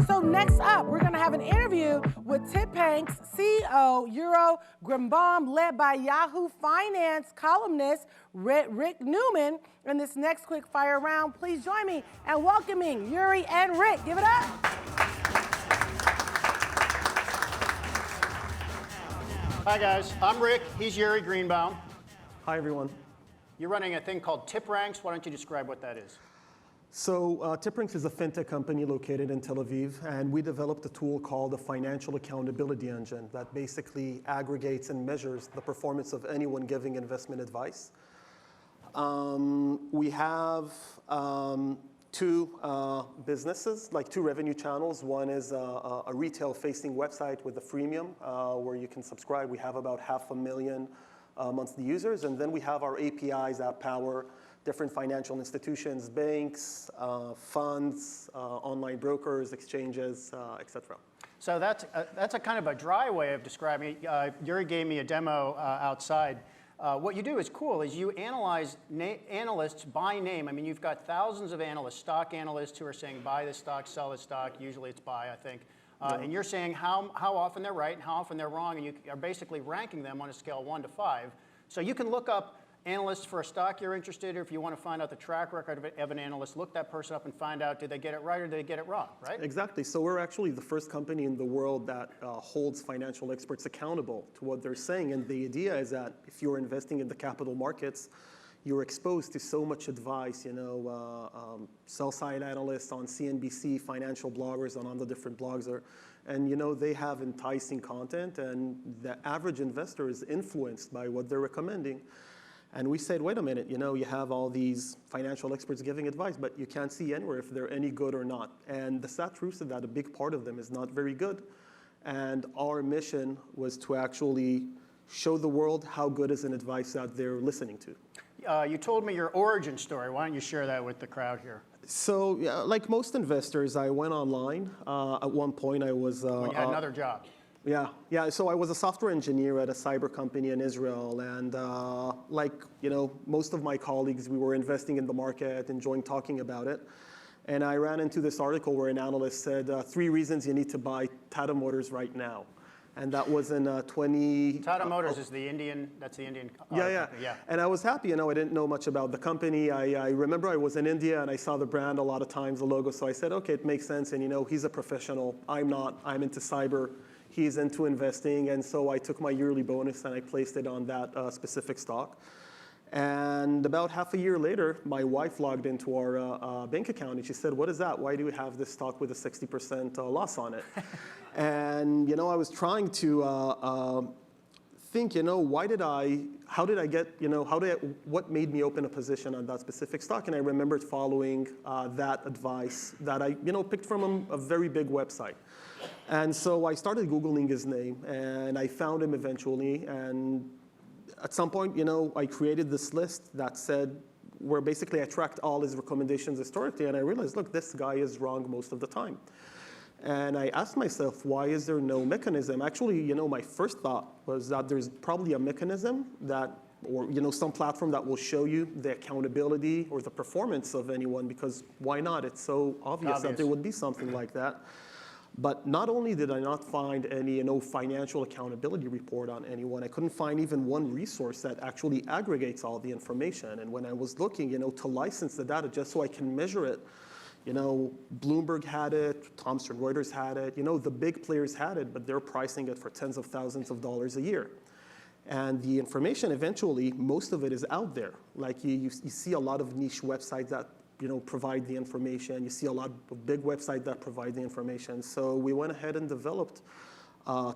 So next up, we're going to have an interview with Tipbank's CEO, Euro Grimbaum, led by Yahoo Finance columnist Rick Newman. In this next quick fire round, please join me in welcoming Yuri and Rick. Give it up. Hi guys, I'm Rick, he's Yuri Greenbaum. Hi everyone. You're running a thing called TipRanks. Why don't you describe what that is? So TipRanks is a fintech company located in Tel Aviv, and we developed a tool called the Financial Accountability Engine that basically aggregates and measures the performance of anyone giving investment advice. We have two businesses, like two revenue channels. One is a retail-facing website with a freemium where you can subscribe. We have about 500,000 monthly users, and then we have our APIs that power different financial institutions, banks, funds, online brokers, exchanges, et cetera. So that's a kind of a dry way of describing it. Yuri gave me a demo outside. What you do is cool, is you analyze analysts by name. I mean, you've got thousands of analysts, stock analysts who are saying buy this stock, sell this stock. Usually it's buy, I think. And you're saying how often they're right and how often they're wrong, and you are basically ranking them on a scale of 1 to 5. So you can look up analysts for a stock you're interested in, or if you want to find out the track record of an analyst, look that person up and find out, did they get it right or did they get it wrong, right? Exactly. So we're actually the first company in the world that holds financial experts accountable to what they're saying. And the idea is that if you're investing in the capital markets, you're exposed to so much advice, sell-side analysts on CNBC, financial bloggers on the different blogs and they have enticing content, and the average investor is influenced by what they're recommending. And we said, wait a minute, you have all these financial experts giving advice, but you can't see anywhere if they're any good or not. And the sad truth is that a big part of them is not very good. And our mission was to actually show the world how good is an advice that they're listening to. You told me your origin story. Why don't you share that with the crowd here? So, yeah, like most investors, I went online. At one point, I was... when you had another job. Yeah. So I was a software engineer at a cyber company in Israel, and most of my colleagues, we were investing in the market, enjoying talking about it. And I ran into this article where an analyst said, 3 reasons you need to buy Tata Motors right now. And that was in Tata Motors is the Indian, that's the Indian yeah. And I was happy, I didn't know much about the company. I remember I was in India and I saw the brand a lot of times, the logo. So I said, okay, it makes sense. And he's a professional. I'm not. I'm into cyber. He's into investing. And so I took my yearly bonus and I placed it on that specific stock. And about half a year later, my wife logged into our bank account and she said, what is that? Why do we have this stock with a 60% loss on it? And, I was trying to think, what made me open a position on that specific stock? And I remembered following that advice that I, picked from a very big website. And so I started Googling his name and I found him eventually. And at some point, I created this list that said, where basically I tracked all his recommendations historically. And I realized, look, this guy is wrong most of the time. And I asked myself, why is there no mechanism? Actually, my first thought was that there's probably a mechanism or some platform that will show you the accountability or the performance of anyone, because why not? It's so obvious that there would be something like that. But not only did I not find any financial accountability report on anyone, I couldn't find even one resource that actually aggregates all the information. And when I was looking, to license the data just so I can measure it, Bloomberg had it, Thomson Reuters had it, the big players had it, but they're pricing it for tens of thousands of dollars a year. And the information, eventually, most of it is out there. Like you see a lot of niche websites that provide the information. You see a lot of big websites that provide the information. So we went ahead and developed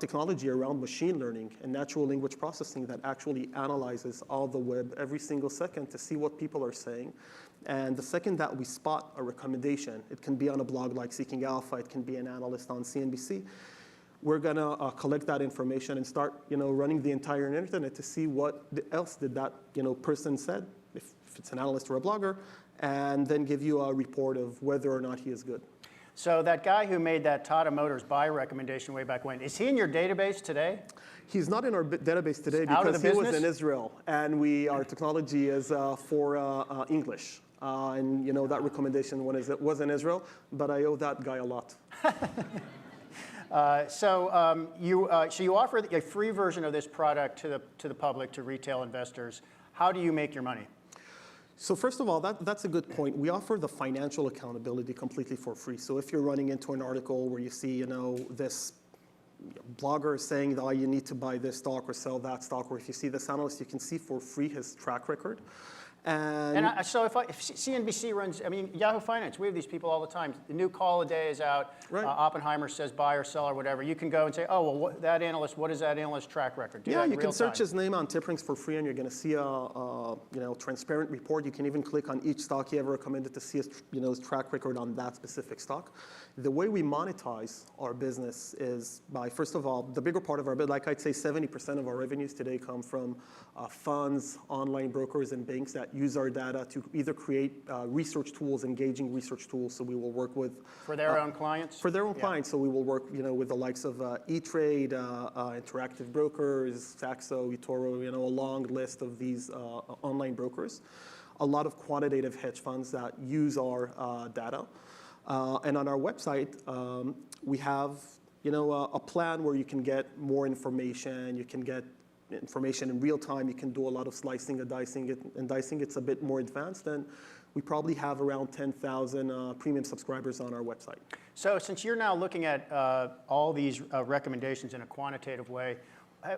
technology around machine learning and natural language processing that actually analyzes all the web every single second to see what people are saying. And the second that we spot a recommendation, it can be on a blog like Seeking Alpha, it can be an analyst on CNBC, we're going to collect that information and start running the entire internet to see what else did that person said, if it's an analyst or a blogger, and then give you a report of whether or not he is good. So that guy who made that Tata Motors buy recommendation way back when, is he in your database today? He's not in our database today Out of because the he was business? in Israel, and our technology is for English. And that recommendation was in Israel, but I owe that guy a lot. So you offer a free version of this product to the public, to retail investors. How do you make your money? So first of all, that's a good point. We offer the financial accountability completely for free. So if you're running into an article where you see, this blogger saying that you need to buy this stock or sell that stock, or if you see this analyst, you can see for free his track record. So if CNBC runs, Yahoo Finance, we have these people all the time. The new call a day is out. Right. Oppenheimer says buy or sell or whatever. You can go and say, oh, well, what is that analyst's track record? Do that in you real can search time. his name on TipRanks for free, and you're going to see a transparent report. You can even click on each stock he ever recommended to see his track record on that specific stock. The way we monetize our business is by, first of all, the bigger part of our business, like I'd say 70% of our revenues today come from funds, online brokers, and banks that use our data to either create research tools, engaging research tools. So we will work with For their own clients? For their own clients. So we will work, with the likes of E-Trade, Interactive Brokers, Saxo, eToro, a long list of these online brokers. A lot of quantitative hedge funds that use our data. And on our website, we have, a plan where you can get more information. You can get information in real time. You can do a lot of slicing and dicing. It's a bit more advanced. And we probably have around 10,000 premium subscribers on our website. So since you're now looking at all these recommendations in a quantitative way,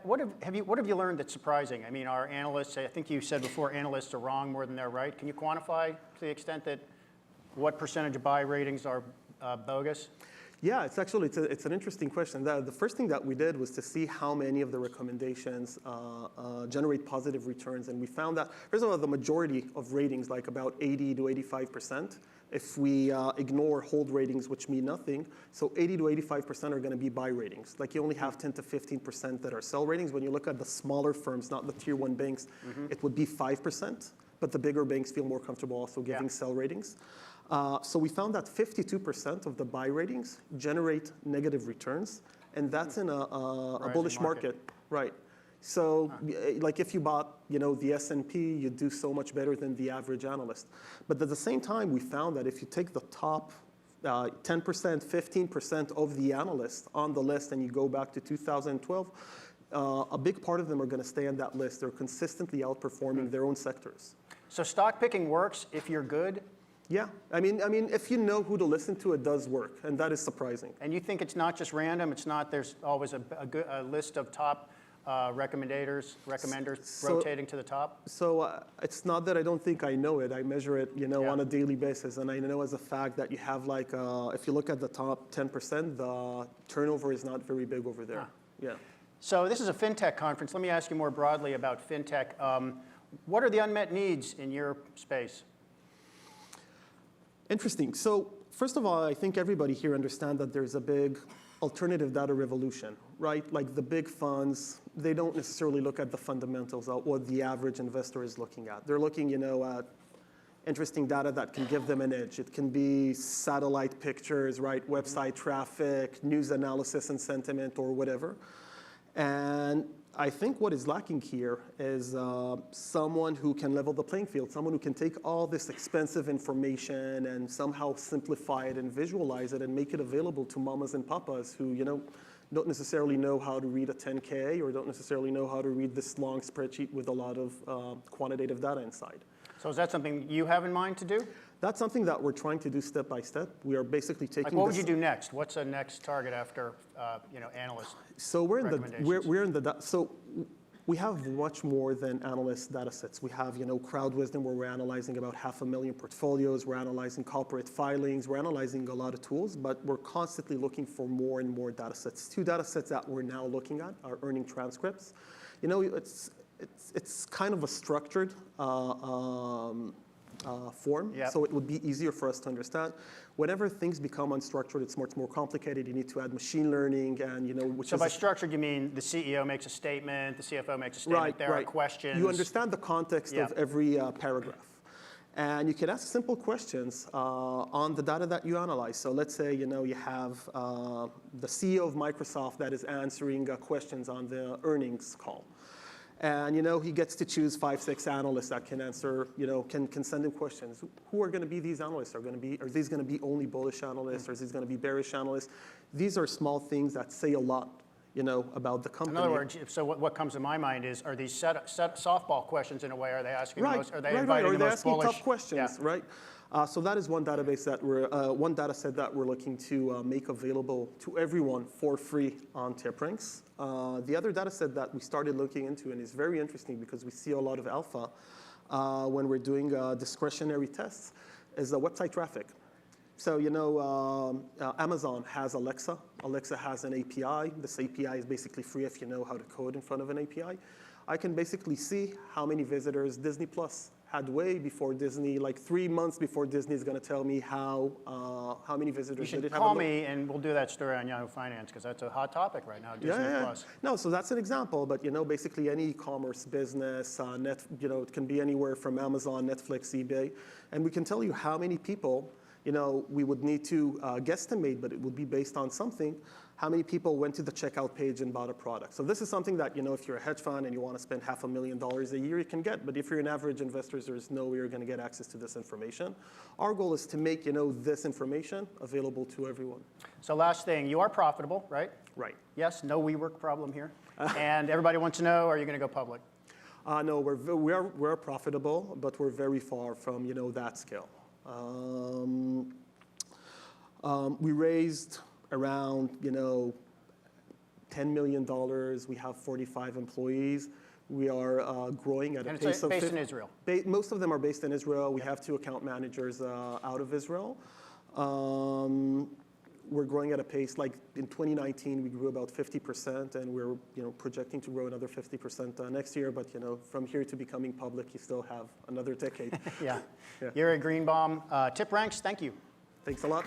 what have you learned that's surprising? Our analysts, I think you said before, analysts are wrong more than they're right. Can you quantify to the extent that what percentage of buy ratings are bogus? Yeah, it's an interesting question. The first thing that we did was to see how many of the recommendations generate positive returns, and we found that, first of all, the majority of ratings, like about 80 to 85%, if we ignore hold ratings, which mean nothing, so 80 to 85% are going to be buy ratings. Like you only have 10 to 15% that are sell ratings. When you look at the smaller firms, not the tier one banks, it would be 5%, but the bigger banks feel more comfortable also giving sell ratings. So we found that 52% of the buy ratings generate negative returns, and that's in a bullish market. Right. So like if you bought, the S&P, you'd do so much better than the average analyst. But at the same time, we found that if you take the top 10%, 15% of the analysts on the list and you go back to 2012, a big part of them are going to stay on that list. They're consistently outperforming their own sectors. So stock picking works if you're good? Yeah, if you know who to listen to, it does work, and that is surprising. And you think it's not just random? It's not there's always a list of top recommenders rotating to the top? So it's not that I don't think I know it. I measure it, on a daily basis, and I know as a fact that you have like, if you look at the top 10%, the turnover is not very big over there. Yeah. So this is a fintech conference. Let me ask you more broadly about fintech. What are the unmet needs in your space? Interesting. So first of all, I think everybody here understands that there's a big alternative data revolution, right? Like the big funds, they don't necessarily look at the fundamentals of what the average investor is looking at. They're looking, at interesting data that can give them an edge. It can be satellite pictures, right? Website traffic, news analysis and sentiment, or whatever. And I think what is lacking here is someone who can level the playing field, someone who can take all this expensive information and somehow simplify it and visualize it and make it available to mamas and papas who, don't necessarily know how to read a 10K or don't necessarily know how to read this long spreadsheet with a lot of quantitative data inside. So is that something you have in mind to do? That's something that we're trying to do step by step. We are basically taking. Like what would you do next? What's a next target after, analyst? So we're in the so we have much more than analyst data sets. We have, crowd wisdom where we're analyzing about 500,000 portfolios. We're analyzing corporate filings. We're analyzing a lot of tools, but we're constantly looking for more and more data sets. Two data sets that we're now looking at are earning transcripts. It's kind of a structured form, so it would be easier for us to understand. Whenever things become unstructured, it's much more complicated. You need to add machine learning, and So by structured, you mean the CEO makes a statement, the CFO makes a statement, there are questions. You understand the context of every paragraph. And you can ask simple questions on the data that you analyze. So let's say you have the CEO of Microsoft that is answering questions on the earnings call. And he gets to choose 5, 6 analysts that can answer, can send him questions. Who are going to be these analysts? Are these going to be only bullish analysts, or is these going to be bearish analysts? These are small things that say a lot, about the company. In other words, so what comes to my mind is, are these set softball questions in a way? Are they asking the most? Are they inviting the most bullish? Are they asking tough questions, right? So that is one database that one data set that we're looking to make available to everyone for free on TipRanks. The other data set that we started looking into, and is very interesting because we see a lot of alpha when we're doing discretionary tests, is the website traffic. So Amazon has Alexa. Alexa has an API. This API is basically free if you know how to code in front of an API. I can basically see how many visitors Disney Plus had way before Disney, like 3 months before Disney is going to tell me how many visitors you did it should have. Call me and we'll do that story on Yahoo Finance because that's a hot topic right now, Disney Plus. No, so that's an example, but basically any e-commerce business, it can be anywhere from Amazon, Netflix, eBay, and we can tell you how many people we would need to guesstimate, but it would be based on something, how many people went to the checkout page and bought a product. So this is something that, if you're a hedge fund and you want to spend $500,000 a year, you can get. But if you're an average investor, there's no way you're going to get access to this information. Our goal is to make, this information available to everyone. So last thing, you are profitable, right? Right. Yes, no WeWork problem here. And everybody wants to know, are you going to go public? No, we're profitable, but we're very far from, that scale. We raised around, $10 million. We have 45 employees. We are growing at a pace of... based in Israel? Most of them are based in Israel. We have 2 account managers out of Israel. We're growing at a pace, like in 2019, we grew about 50%, and we're projecting to grow another 50% next year. But from here to becoming public, you still have another decade. Yeah. Yuri Greenbaum, TipRanks, thank you. Thanks a lot.